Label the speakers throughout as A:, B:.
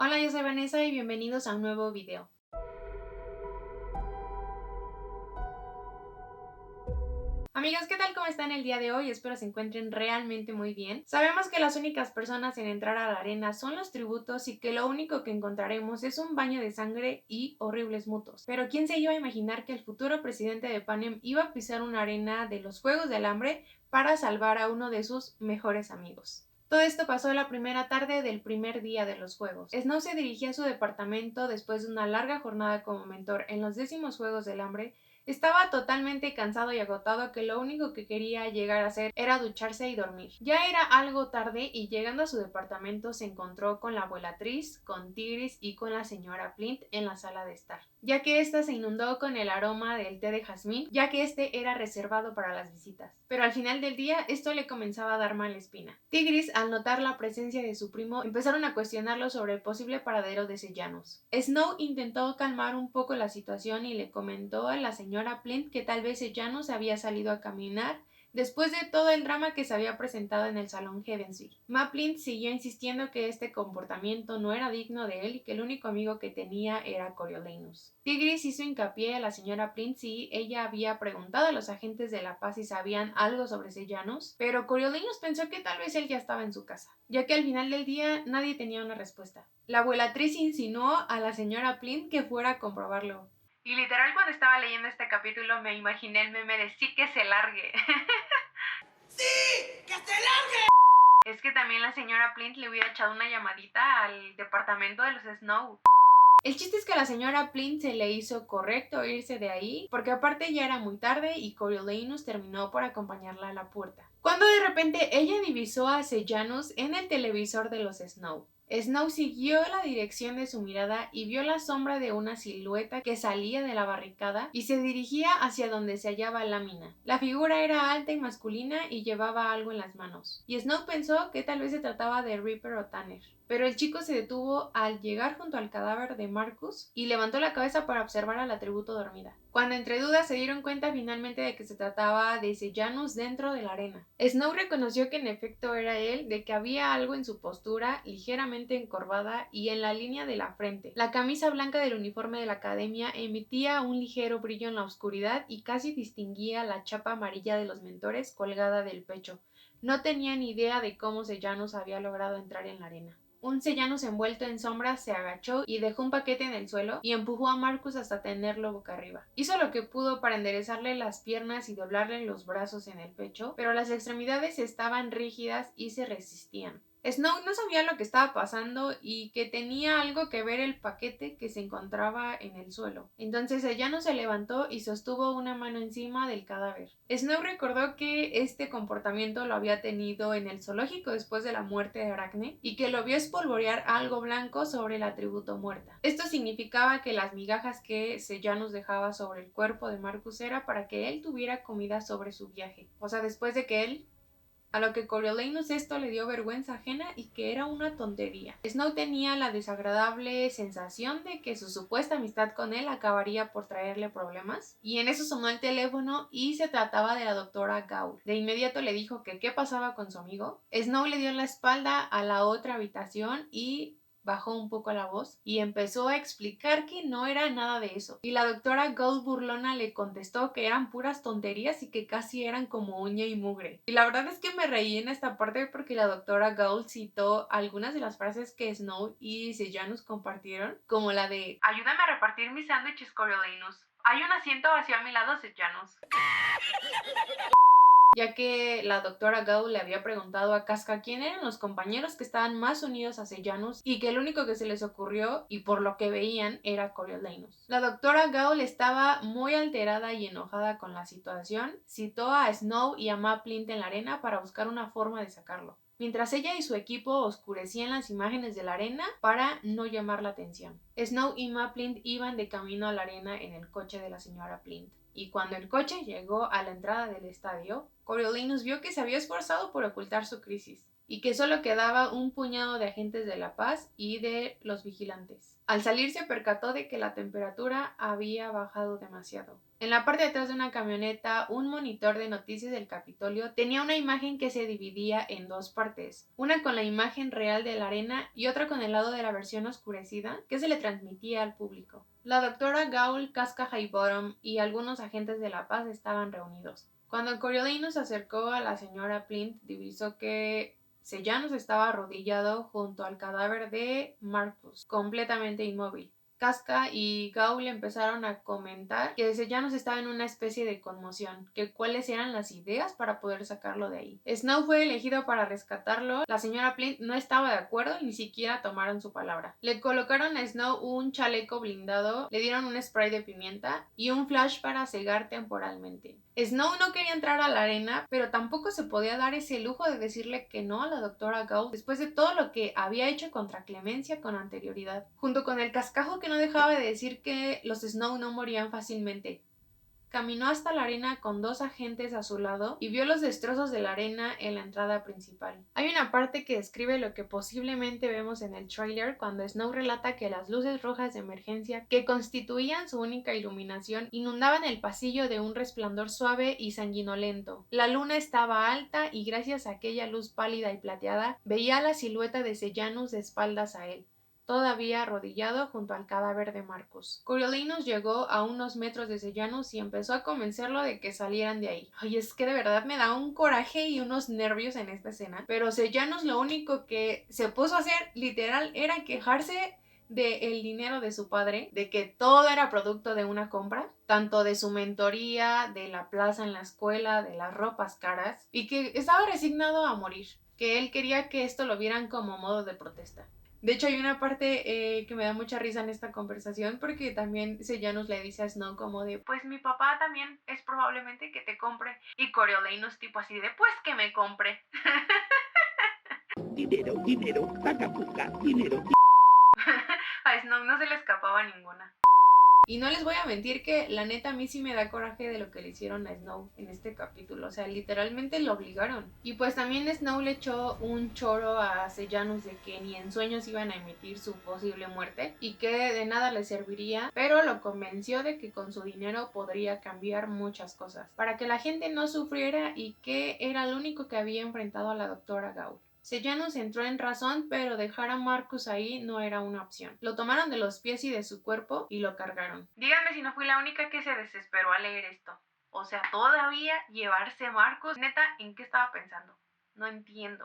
A: Hola, yo soy Vanessa y bienvenidos a un nuevo video. Amigos, ¿qué tal? ¿Cómo están el día de hoy? Espero se encuentren realmente muy bien. Sabemos que las únicas personas en entrar a la arena son los tributos y que lo único que encontraremos es un baño de sangre y horribles mutos. Pero ¿quién se iba a imaginar que el futuro presidente de Panem iba a pisar una arena de los Juegos del Hambre para salvar a uno de sus mejores amigos? Todo esto pasó la primera tarde del primer día de los Juegos. Snow se dirigía a su departamento después de una larga jornada como mentor en los 10º Juegos del Hambre. Estaba totalmente cansado y agotado que lo único que quería llegar a hacer era ducharse y dormir. Ya era algo tarde y llegando a su departamento se encontró con la abuelatriz, con Tigris y con la señora Plint en la sala de estar, ya que ésta se inundó con el aroma del té de jazmín, ya que este era reservado para las visitas. Pero al final del día esto le comenzaba a dar mala espina. Tigris, al notar la presencia de su primo, empezaron a cuestionarlo sobre el posible paradero de Sejanus. Snow intentó calmar un poco la situación y le comentó a la señora Plint que tal vez Sejanus había salido a caminar después de todo el drama que se había presentado en el salón Heavensville. Ma Plint siguió insistiendo que este comportamiento no era digno de él y que el único amigo que tenía era Coriolanus. Tigris hizo hincapié a la señora Plint si ella había preguntado a los agentes de la paz si sabían algo sobre Sejanus, pero Coriolanus pensó que tal vez él ya estaba en su casa, ya que al final del día nadie tenía una respuesta. La abuelatriz insinuó a la señora Plint que fuera a comprobarlo. Y literal cuando estaba leyendo este capítulo me imaginé el meme de sí que se largue. ¡Sí! ¡Que se largue! Es que también la señora Plint le hubiera echado una llamadita al departamento de los Snow. El chiste es que a la señora Plint se le hizo correcto irse de ahí, porque aparte ya era muy tarde y Coriolanus terminó por acompañarla a la puerta. Cuando de repente ella divisó a Sejanus en el televisor de los Snow. Snow siguió la dirección de su mirada y vio la sombra de una silueta que salía de la barricada y se dirigía hacia donde se hallaba Lámina. La figura era alta y masculina y llevaba algo en las manos, y Snow pensó que tal vez se trataba de Reaper o Tanner. Pero el chico se detuvo al llegar junto al cadáver de Marcus y levantó la cabeza para observar a la tributo dormida, cuando entre dudas se dieron cuenta finalmente de que se trataba de Sejanus dentro de la arena. Snow reconoció que en efecto era él, de que había algo en su postura ligeramente encorvada y en la línea de la frente. La camisa blanca del uniforme de la academia emitía un ligero brillo en la oscuridad y casi distinguía la chapa amarilla de los mentores colgada del pecho. No tenía ni idea de cómo Sejanus había logrado entrar en la arena. Un Sejanus envuelto en sombras se agachó y dejó un paquete en el suelo y empujó a Marcus hasta tenerlo boca arriba. Hizo lo que pudo para enderezarle las piernas y doblarle los brazos en el pecho, pero las extremidades estaban rígidas y se resistían. Snow no sabía lo que estaba pasando y que tenía algo que ver el paquete que se encontraba en el suelo. Entonces ella se levantó y sostuvo una mano encima del cadáver. Snow recordó que este comportamiento lo había tenido en el zoológico después de la muerte de Aracne y que lo vio espolvorear algo blanco sobre la tributo muerta. Esto significaba que las migajas que Sejanus dejaba sobre el cuerpo de Marcus era para que él tuviera comida sobre su viaje. O sea, después de que él... A lo que Coriolanus esto le dio vergüenza ajena y que era una tontería. Snow tenía la desagradable sensación de que su supuesta amistad con él acabaría por traerle problemas, y en eso sonó el teléfono y se trataba de la doctora Gaul. De inmediato le dijo que qué pasaba con su amigo. Snow le dio la espalda a la otra habitación y bajó un poco la voz y empezó a explicar que no era nada de eso. Y la doctora Gould burlona le contestó que eran puras tonterías y que casi eran como uña y mugre. Y la verdad es que me reí en esta parte porque la doctora Gould citó algunas de las frases que Snow y Sejanus compartieron, como la de "Ayúdame a repartir mis sándwiches, Coriolanus. Hay un asiento vacío a mi lado, Sejanus", ya que la doctora Gaul le había preguntado a Casca quién eran los compañeros que estaban más unidos a Sejanus y que el único que se les ocurrió, y por lo que veían, era Coriolanus. La doctora Gaul estaba muy alterada y enojada con la situación, citó a Snow y a Ma Plint en la arena para buscar una forma de sacarlo, mientras ella y su equipo oscurecían las imágenes de la arena para no llamar la atención. Snow y Ma Plint iban de camino a la arena en el coche de la señora Plint, y cuando el coche llegó a la entrada del estadio, Coriolanus vio que se había esforzado por ocultar su crisis. y que solo quedaba un puñado de agentes de la paz y de los vigilantes. Al salir se percató de que la temperatura había bajado demasiado. En la parte de atrás de una camioneta, un monitor de noticias del Capitolio tenía una imagen que se dividía en dos partes, una con la imagen real de la arena y otra con el lado de la versión oscurecida que se le transmitía al público. La doctora Gaul, Casca Highbottom y algunos agentes de la paz estaban reunidos. Cuando Coriolanus se acercó a la señora Plint, divisó que Sejanus estaba arrodillado junto al cadáver de Marcus, completamente inmóvil. Casca y Gaul empezaron a comentar que Sejanus estaba en una especie de conmoción, que cuáles eran las ideas para poder sacarlo de ahí. Snow fue elegido para rescatarlo. La señora Plint no estaba de acuerdo y ni siquiera tomaron su palabra. Le colocaron a Snow un chaleco blindado, le dieron un spray de pimienta y un flash para cegar temporalmente. Snow no quería entrar a la arena, pero tampoco se podía dar ese lujo de decirle que no a la doctora Gaul después de todo lo que había hecho contra Clemencia con anterioridad, junto con el cascajo que no dejaba de decir que los Snow no morían fácilmente. Caminó hasta la arena con dos agentes a su lado y vio los destrozos de la arena en la entrada principal. Hay una parte que describe lo que posiblemente vemos en el tráiler cuando Snow relata que las luces rojas de emergencia que constituían su única iluminación inundaban el pasillo de un resplandor suave y sanguinolento. La luna estaba alta y gracias a aquella luz pálida y plateada veía la silueta de Sejanus de espaldas a él, todavía arrodillado junto al cadáver de Marcus. Coriolanus llegó a unos metros de Sejanus y empezó a convencerlo de que salieran de ahí. Ay, es que de verdad me da un coraje y unos nervios en esta escena, pero Sejanus lo único que se puso a hacer literal era quejarse del dinero de su padre, de que todo era producto de una compra, tanto de su mentoría, de la plaza en la escuela, de las ropas caras, y que estaba resignado a morir, que él quería que esto lo vieran como modo de protesta. De hecho, hay una parte que me da mucha risa en esta conversación porque también Sejanus le dice a Snow como de, pues mi papá también es probablemente que te compre. Y Coriolanus tipo así de, pues que me compre. Dinero, dinero, paca, puca, dinero. A Snow no se le escapaba ninguna. Y no les voy a mentir que la neta a mí sí me da coraje de lo que le hicieron a Snow en este capítulo. O sea, literalmente lo obligaron. Y pues también Snow le echó un choro a Sejanus de que ni en sueños iban a emitir su posible muerte y que de nada le serviría, pero lo convenció de que con su dinero podría cambiar muchas cosas para que la gente no sufriera y que era el único que había enfrentado a la doctora Gaul. Sejanus entró en razón, pero dejar a Marcus ahí no era una opción. Lo tomaron de los pies y de su cuerpo y lo cargaron. Díganme si no fui la única que se desesperó al leer esto. O sea, todavía llevarse a Marcus. Neta, ¿en qué estaba pensando? No entiendo.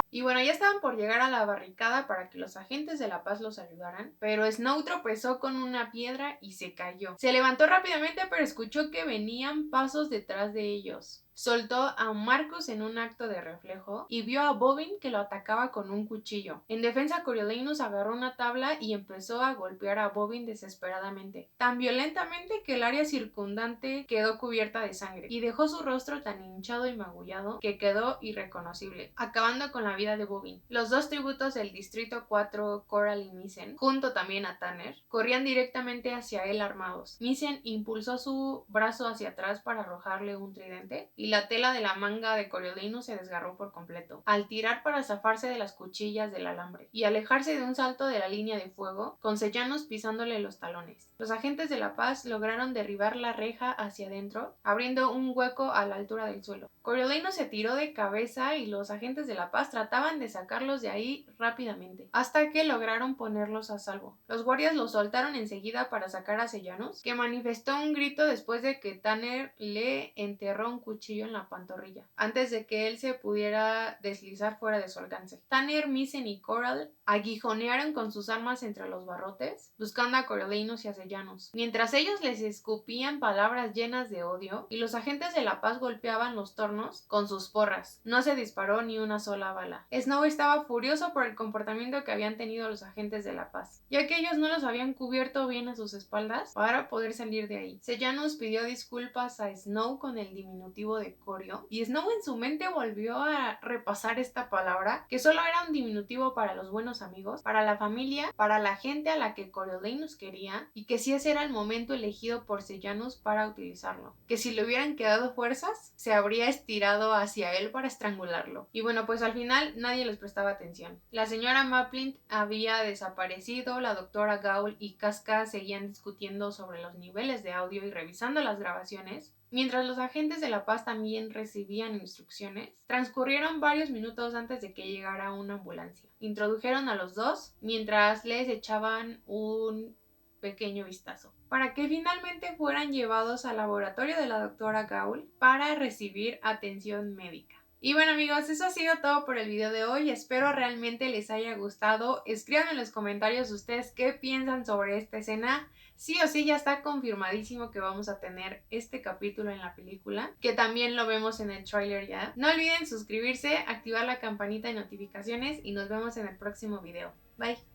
A: Y bueno, ya estaban por llegar a la barricada para que los agentes de la paz los ayudaran, pero Snow tropezó con una piedra y se cayó. Se levantó rápidamente, pero escuchó que venían pasos detrás de ellos. Soltó a Marcus en un acto de reflejo y vio a Bobbin que lo atacaba con un cuchillo. En defensa, Coriolanus agarró una tabla y empezó a golpear a Bobbin desesperadamente, tan violentamente que el área circundante quedó cubierta de sangre y dejó su rostro tan hinchado y magullado que quedó irreconocible, acabando con la vida de Bobbin. Los dos tributos del Distrito 4, Coral y Misen, junto también a Tanner, corrían directamente hacia él armados. Misen impulsó su brazo hacia atrás para arrojarle un tridente y la tela de la manga de Coriolanus se desgarró por completo. Al tirar para zafarse de las cuchillas del alambre y alejarse de un salto de la línea de fuego, con Sejanus pisándole los talones. Los agentes de la paz lograron derribar la reja hacia adentro, abriendo un hueco a la altura del suelo. Coriolanus se tiró de cabeza y los agentes de la paz trataban de sacarlos de ahí rápidamente, hasta que lograron ponerlos a salvo. Los guardias los soltaron enseguida para sacar a Sejanus, que manifestó un grito después de que Tanner le enterró un cuchillo en la pantorrilla, antes de que él se pudiera deslizar fuera de su alcance. Tanner, Misen y Coral aguijonearon con sus armas entre los barrotes, buscando a Coriolanus y a Sejanus, mientras ellos les escupían palabras llenas de odio y los agentes de la paz golpeaban los tornos con sus porras. No se disparó ni una sola bala. Snow estaba furioso por el comportamiento que habían tenido los agentes de la paz, ya que ellos no los habían cubierto bien a sus espaldas para poder salir de ahí. Sejanus pidió disculpas a Snow con el diminutivo de de Corio, y Snow en su mente volvió a repasar esta palabra, que solo era un diminutivo para los buenos amigos, para la familia, para la gente a la que Coriolanus quería, y que si ese era el momento elegido por Sejanus para utilizarlo, que si le hubieran quedado fuerzas, se habría estirado hacia él para estrangularlo. Y bueno, pues al final nadie les prestaba atención. La señora Maplin había desaparecido, la doctora Gaul y Casca seguían discutiendo sobre los niveles de audio y revisando las grabaciones. Mientras los agentes de la paz también recibían instrucciones, transcurrieron varios minutos antes de que llegara una ambulancia. Introdujeron a los dos mientras les echaban un pequeño vistazo, para que finalmente fueran llevados al laboratorio de la doctora Gaul para recibir atención médica. Y bueno amigos, eso ha sido todo por el video de hoy, espero realmente les haya gustado. Escriban en los comentarios ustedes qué piensan sobre esta escena. Sí o sí ya está confirmadísimo que vamos a tener este capítulo en la película, que también lo vemos en el tráiler ya. No olviden suscribirse, activar la campanita de notificaciones y nos vemos en el próximo video. Bye.